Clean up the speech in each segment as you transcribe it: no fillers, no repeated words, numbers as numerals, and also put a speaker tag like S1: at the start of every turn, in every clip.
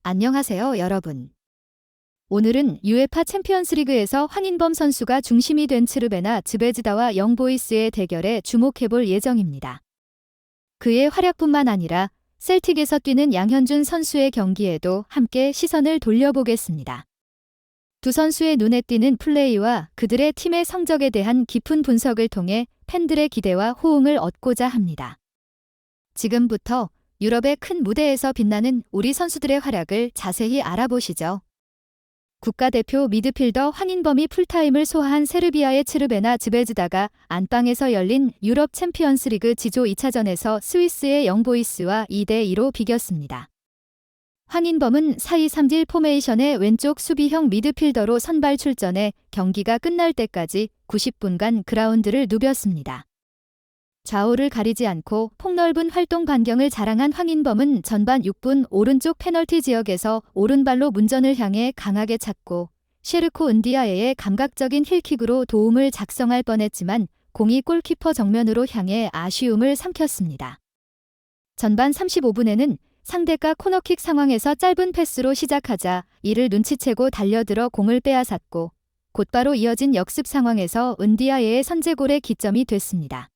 S1: 안녕하세요, 여러분. 오늘은 UEFA 챔피언스리그에서 황인범 선수가 중심이 된 츠르베나 즈베즈다와 영보이스의 대결에 주목해볼 예정입니다. 그의 활약뿐만 아니라 셀틱에서 뛰는 양현준 선수의 경기에도 함께 시선을 돌려보겠습니다. 두 선수의 눈에 띄는 플레이와 그들의 팀의 성적에 대한 깊은 분석을 통해 팬들의 기대와 호응을 얻고자 합니다. 지금부터 유럽의 큰 무대에서 빛나는 우리 선수들의 활약을 자세히 알아보시죠. 국가대표 미드필더 황인범이 풀타임을 소화한 세르비아의 츠르베나 즈베즈다가 안방에서 열린 유럽 챔피언스리그 지조 2차전에서 스위스의 영보이스와 2대2로 비겼습니다. 황인범은 4-2-3-1 포메이션의 왼쪽 수비형 미드필더로 선발 출전해 경기가 끝날 때까지 90분간 그라운드를 누볐습니다. 좌우를 가리지 않고 폭넓은 활동 반경을 자랑한 황인범은 전반 6분 오른쪽 페널티 지역에서 오른발로 문전을 향해 강하게 찼고 셰르코 은디아에의 감각적인 힐킥으로 도움을 작성할 뻔했지만 공이 골키퍼 정면으로 향해 아쉬움을 삼켰습니다. 전반 35분에는 상대가 코너킥 상황에서 짧은 패스로 시작하자 이를 눈치채고 달려들어 공을 빼앗았고 곧바로 이어진 역습 상황에서 은디아에의 선제골의 기점이 됐습니다.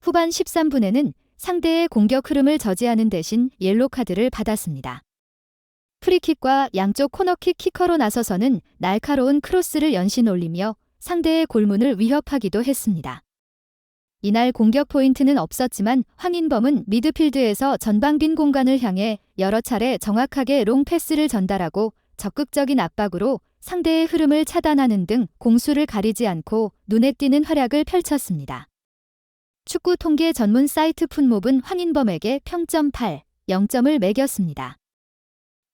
S1: 후반 13분에는 상대의 공격 흐름을 저지하는 대신 옐로 카드를 받았습니다. 프리킥과 양쪽 코너킥 키커로 나서서는 날카로운 크로스를 연신 올리며 상대의 골문을 위협하기도 했습니다. 이날 공격 포인트는 없었지만 황인범은 미드필드에서 전방 빈 공간을 향해 여러 차례 정확하게 롱 패스를 전달하고 적극적인 압박으로 상대의 흐름을 차단하는 등 공수를 가리지 않고 눈에 띄는 활약을 펼쳤습니다. 축구 통계 전문 사이트 풋몹은 황인범에게 평점 8, 0점을 매겼습니다.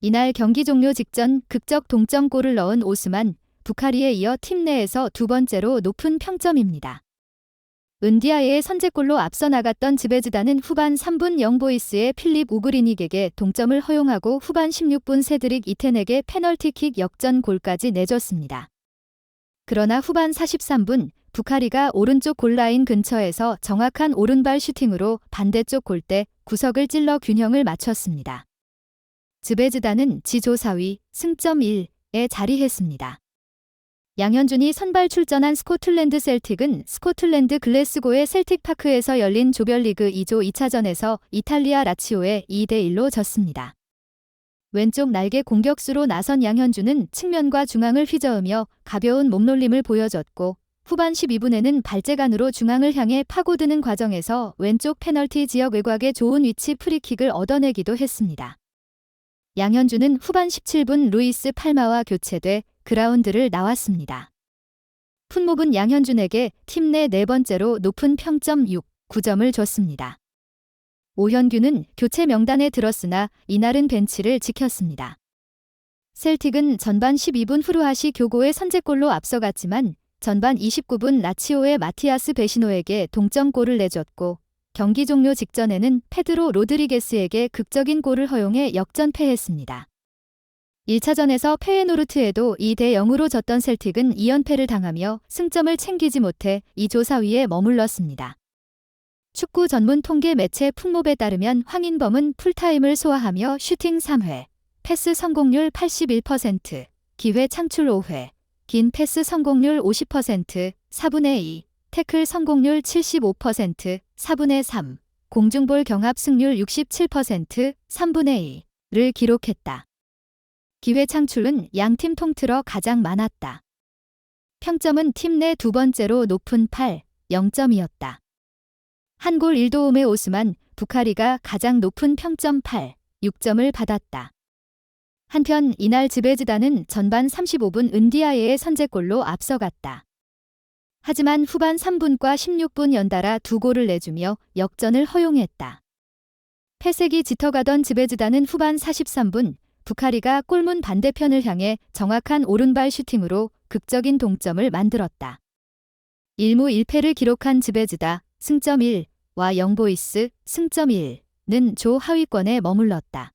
S1: 이날 경기 종료 직전 극적 동점골을 넣은 오스만, 부카리에 이어 팀 내에서 두 번째로 높은 평점입니다. 은디아에의 선제골로 앞서 나갔던 즈베즈다는 후반 3분 영보이스의 필립 우그리닉에게 동점을 허용하고 후반 16분 세드릭 이텐에게 페널티킥 역전골까지 내줬습니다. 그러나 후반 43분 부카리가 오른쪽 골라인 근처에서 정확한 오른발 슈팅으로 반대쪽 골대 구석을 찔러 균형을 맞췄습니다. 즈베즈다는 지조 4위, 승점 1에 자리했습니다. 양현준이 선발 출전한 스코틀랜드 셀틱은 스코틀랜드 글래스고의 셀틱 파크에서 열린 조별리그 2조 2차전에서 이탈리아 라치오에 2대1로 졌습니다. 왼쪽 날개 공격수로 나선 양현준은 측면과 중앙을 휘저으며 가벼운 몸놀림을 보여줬고 후반 12분에는 발재간으로 중앙을 향해 파고드는 과정에서 왼쪽 페널티 지역 외곽의 좋은 위치 프리킥을 얻어내기도 했습니다. 양현준은 후반 17분 루이스 팔마와 교체돼 그라운드를 나왔습니다. 풋몹은 양현준에게 팀 내 네 번째로 높은 평점 6, 9점을 줬습니다. 오현규는 교체 명단에 들었으나 이날은 벤치를 지켰습니다. 셀틱은 전반 12분 후르하시 교고의 선제골로 앞서갔지만 전반 29분 라치오의 마티아스 베시노에게 동점골을 내줬고 경기 종료 직전에는 페드로 로드리게스에게 극적인 골을 허용해 역전패했습니다. 1차전에서 페에노르트에도 2대0으로 졌던 셀틱은 2연패를 당하며 승점을 챙기지 못해 2조 4위에 머물렀습니다. 축구 전문 통계 매체 풋몹에 따르면 황인범은 풀타임을 소화하며 슈팅 3회, 패스 성공률 81%, 기회 창출 5회, 긴 패스 성공률 50%, 4분의 2, 태클 성공률 75%, 4분의 3, 공중볼 경합 승률 67%, 3분의 2를 기록했다. 기회 창출은 양팀 통틀어 가장 많았다. 평점은 팀 내 두 번째로 높은 8, 0점이었다. 한 골 1도움의 오스만, 부카리가 가장 높은 평점 8, 6점을 받았다. 한편 이날 즈베즈다는 전반 35분 은디아에의 선제골로 앞서갔다. 하지만 후반 3분과 16분 연달아 두 골을 내주며 역전을 허용했다. 패색이 짙어가던 즈베즈다는 후반 43분 부카리가 골문 반대편을 향해 정확한 오른발 슈팅으로 극적인 동점을 만들었다. 1무 1패를 기록한 즈베즈다, 승점 1와 영보이스, 승점 1는 조 하위권에 머물렀다.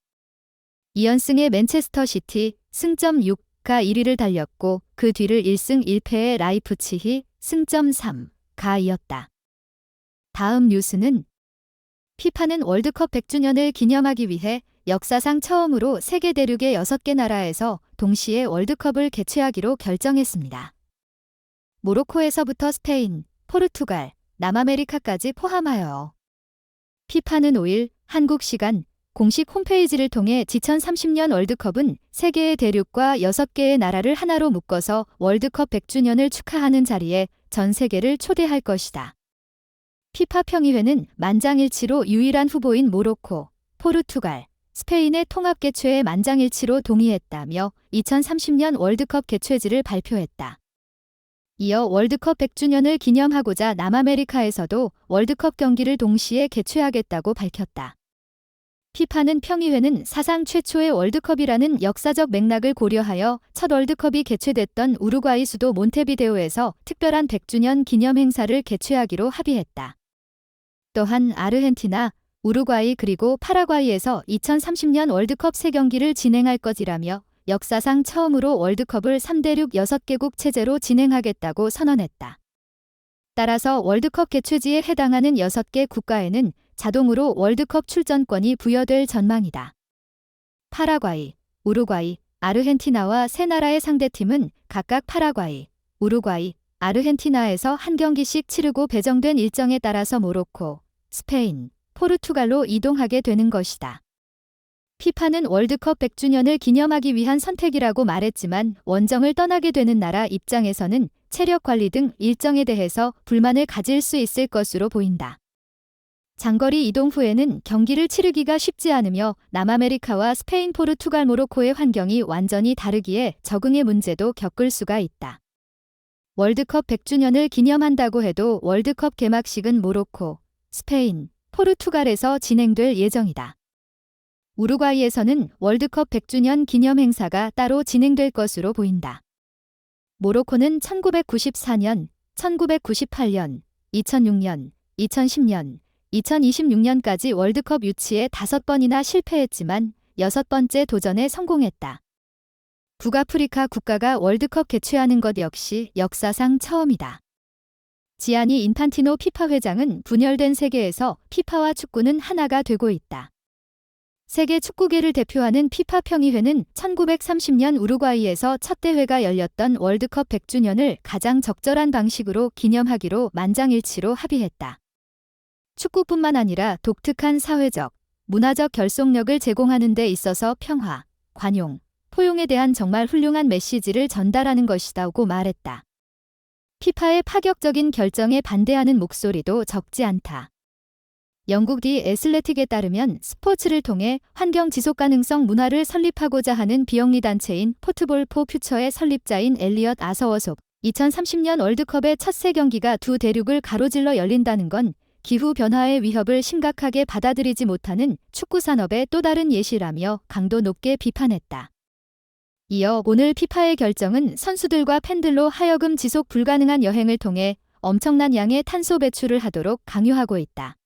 S1: 2연승의 맨체스터 시티, 승점 6가 1위를 달렸고 그 뒤를 1승 1패의 라이프치히, 승점 3가 이었다. 다음 뉴스는 피파는 월드컵 100주년을 기념하기 위해 역사상 처음으로 세계 대륙의 6개 나라에서 동시에 월드컵을 개최하기로 결정했습니다. 모로코에서부터 스페인, 포르투갈, 남아메리카까지 포함하여요. 피파는 5일 한국 시간 공식 홈페이지를 통해 2030년 월드컵은 세계의 대륙과 6개의 나라를 하나로 묶어서 월드컵 100주년을 축하하는 자리에 전 세계를 초대할 것이다. 피파 평의회는 만장일치로 유일한 후보인 모로코, 포르투갈, 스페인의 통합 개최에 만장일치로 동의했다며 2030년 월드컵 개최지를 발표했다. 이어 월드컵 100주년을 기념하고자 남아메리카에서도 월드컵 경기를 동시에 개최하겠다고 밝혔다. 피파는 평의회는 사상 최초의 월드컵이라는 역사적 맥락을 고려하여 첫 월드컵이 개최됐던 우루과이 수도 몬테비데오에서 특별한 100주년 기념 행사를 개최하기로 합의했다. 또한 아르헨티나, 우루과이 그리고 파라과이에서 2030년 월드컵 3경기를 진행할 것이라며 역사상 처음으로 월드컵을 3대륙 6개국 체제로 진행하겠다고 선언했다. 따라서 월드컵 개최지에 해당하는 6개 국가에는 자동으로 월드컵 출전권이 부여될 전망이다. 파라과이, 우루과이, 아르헨티나와 세 나라의 상대팀은 각각 파라과이, 우루과이, 아르헨티나에서 한 경기씩 치르고 배정된 일정에 따라서 모로코, 스페인, 포르투갈로 이동하게 되는 것이다. 피파는 월드컵 100주년을 기념하기 위한 선택이라고 말했지만 원정을 떠나게 되는 나라 입장에서는 체력 관리 등 일정에 대해서 불만을 가질 수 있을 것으로 보인다. 장거리 이동 후에는 경기를 치르기가 쉽지 않으며 남아메리카와 스페인, 포르투갈, 모로코의 환경이 완전히 다르기에 적응의 문제도 겪을 수가 있다. 월드컵 100주년을 기념한다고 해도 월드컵 개막식은 모로코, 스페인, 포르투갈에서 진행될 예정이다. 우루과이에서는 월드컵 100주년 기념 행사가 따로 진행될 것으로 보인다. 모로코는 1994년, 1998년, 2006년, 2010년, 2026년까지 월드컵 유치에 5번이나 실패했지만 6번째 도전에 성공했다. 북아프리카 국가가 월드컵 개최하는 것 역시 역사상 처음이다. 지아니 인판티노 피파 회장은 분열된 세계에서 피파와 축구는 하나가 되고 있다. 세계 축구계를 대표하는 피파 평의회는 1930년 우루과이에서 첫 대회가 열렸던 월드컵 100주년을 가장 적절한 방식으로 기념하기로 만장일치로 합의했다. 축구뿐만 아니라 독특한 사회적, 문화적 결속력을 제공하는 데 있어서 평화, 관용, 포용에 대한 정말 훌륭한 메시지를 전달하는 것이다고 말했다. 피파의 파격적인 결정에 반대하는 목소리도 적지 않다. 영국 디 애슬레틱에 따르면 스포츠를 통해 환경 지속 가능성 문화를 설립하고자 하는 비영리 단체인 포트볼 포 퓨처의 설립자인 엘리엇 아서워속 2030년 월드컵의 첫 세 경기가 두 대륙을 가로질러 열린다는 건 기후 변화의 위협을 심각하게 받아들이지 못하는 축구 산업의 또 다른 예시라며 강도 높게 비판했다. 이어 오늘 피파의 결정은 선수들과 팬들로 하여금 지속 불가능한 여행을 통해 엄청난 양의 탄소 배출을 하도록 강요하고 있다.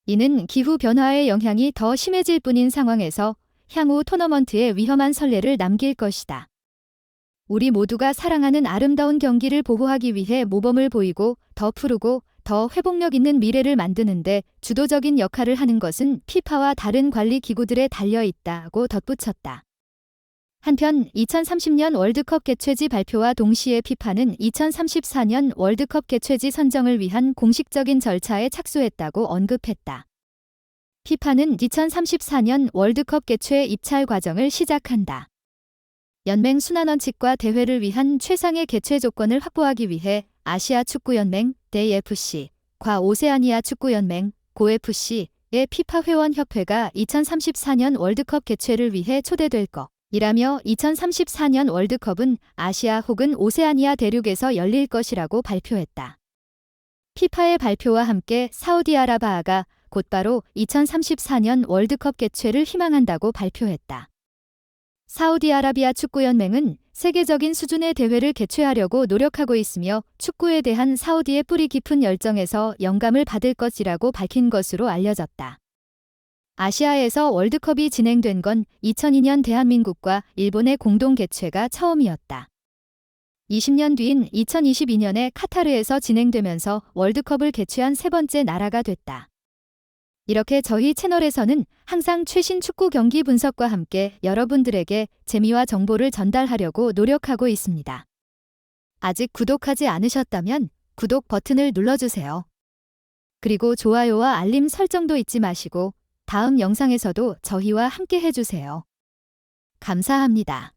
S1: 이는 기후 변화의 영향이 더 심해질 뿐인 상황에서 향후 토너먼트에 위험한 선례를 남길 것이다. 우리 모두가 사랑하는 아름다운 경기를 보호하기 위해 모범을 보이고 더 푸르고 더 회복력 있는 미래를 만드는데 주도적인 역할을 하는 것은 피파와 다른 관리 기구들에 달려 있다고 덧붙였다. 한편 2030년 월드컵 개최지 발표와 동시에 피파는 2034년 월드컵 개최지 선정을 위한 공식적인 절차에 착수했다고 언급했다. 피파는 2034년 월드컵 개최 입찰 과정을 시작한다. 연맹 순환원칙과 대회를 위한 최상의 개최 조건을 확보하기 위해 아시아 축구연맹, DFC, 과 오세아니아 축구연맹, 고FC의 피파 회원협회가 2034년 월드컵 개최를 위해 초대될 것. 이라며 2034년 월드컵은 아시아 혹은 오세아니아 대륙에서 열릴 것이라고 발표했다. 피파의 발표와 함께 사우디아라비아가 곧바로 2034년 월드컵 개최를 희망한다고 발표했다. 사우디아라비아 축구연맹은 세계적인 수준의 대회를 개최하려고 노력하고 있으며 축구에 대한 사우디의 뿌리 깊은 열정에서 영감을 받을 것이라고 밝힌 것으로 알려졌다. 아시아에서 월드컵이 진행된 건 2002년 대한민국과 일본의 공동 개최가 처음이었다. 20년 뒤인 2022년에 카타르에서 진행되면서 월드컵을 개최한 세 번째 나라가 됐다. 이렇게 저희 채널에서는 항상 최신 축구 경기 분석과 함께 여러분들에게 재미와 정보를 전달하려고 노력하고 있습니다. 아직 구독하지 않으셨다면 구독 버튼을 눌러주세요. 그리고 좋아요와 알림 설정도 잊지 마시고 다음 영상에서도 저희와 함께 해주세요. 감사합니다.